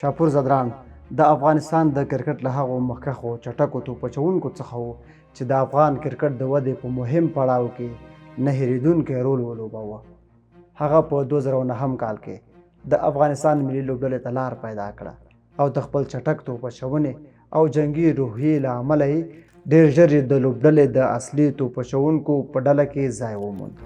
شاپور ځدراڼ د افغانستان د کرکټ له هغو مخکښو چټکو توپ اچوونکو څخه و چې د افغان کرکټ د ودې په مهم پړاو کې نه هېرېدونکی رول ولوباوه. هغه په 2009 کال کې د افغانستان ملي لوبډلې ته لار پیدا کړه او د خپل چټک توپ اچونې او جنګي روحیې له امله یې ډېر ژر د لوبډلې د اصلي توپ اچوونکو په ډله کې ځای وموند.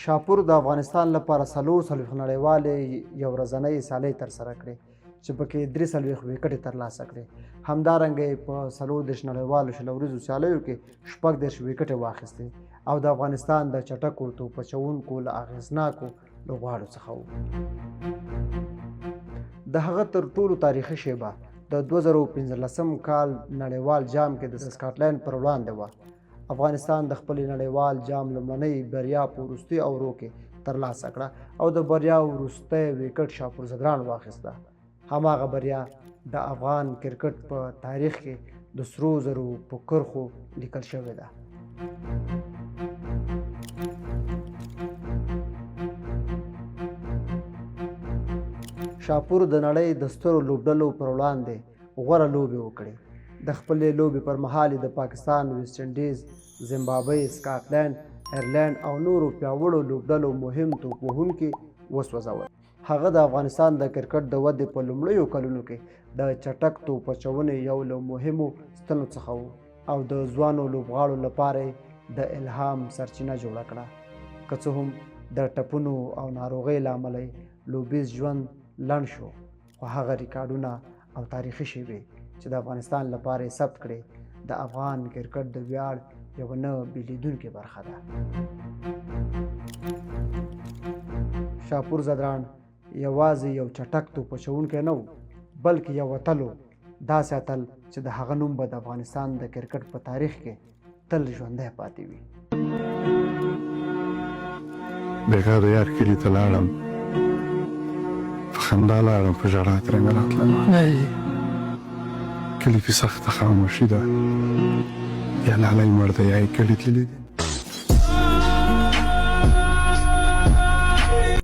شاپور د افغانستان لپاره 40 نړیوالې یو ورځنۍ سیالۍ ترسره کړې چې پکې 43 ویکټې ترلاسه کړې. همدارنګه یې په 40 نړیوالو شل ورځو سیالیو کې 14 ویکټې واخیستې او د افغانستان د چټکو توپ اچوونکو له اغېزناکو لوبغاړو څخه و. د هغه تر ټولو تاریخي شیبه د 2015 کال نړیوال جام کې د سکاټلند پر وړاندې وه. افغانستان د خپل نړیوال جام لومړنۍ بریا په وروستي اورو کې ترلاسه کړه او د بریا وروستی ویکټ شاپور ځدراڼ واخیسته. هماغه بریا د افغان کرکټ په تاریخ کې د سرو زرو په کرښو لیکل شوې ده. شاپور د نړۍ د سترو لوبډلو پر وړاندې غوره لوبې وکړې. د خپلې لوبې پر مهال د پاکستان، ویسټ انډیز، زیمبابوې، سکاټلند، ایرلینډ او نورو پیاوړو لوبډلو مهم توپ وهونکي وسوځول. هغه د افغانستان د کرکټ د ودې په لومړیو کلونو کې د چټک توپ اچونې یو له مهمو ستنو څخه و او د ځوانو لوبغاړو لپاره د الهام سرچینه جوړه کړه. که څه هم د ټپونو او ناروغۍ له امله لوبیز ژوند لنډ شو، خو هغه ریکارډونه او تاریخي شیبې چې د افغانستان لپاره یې ثبت کړې د افغان کرکټ د ویاړ یوه نه بېلېدونکې برخه ده. شاپور ځدراڼ یوازې یو چټک توپ اچوونکی نه و، بلکې یو اتل و، داسې اتل چې د هغه نوم به د افغانستان د کرکټ په تاریخ کې تل ژوندی پاتې وي. بېګا د یار کلي ته لاړم، په خندا لاړم، په ژړا ترنګه راتلمه. کلي کې سخته خاموشي ده، یا لالی مړ دی یا یې کلي تللي دي.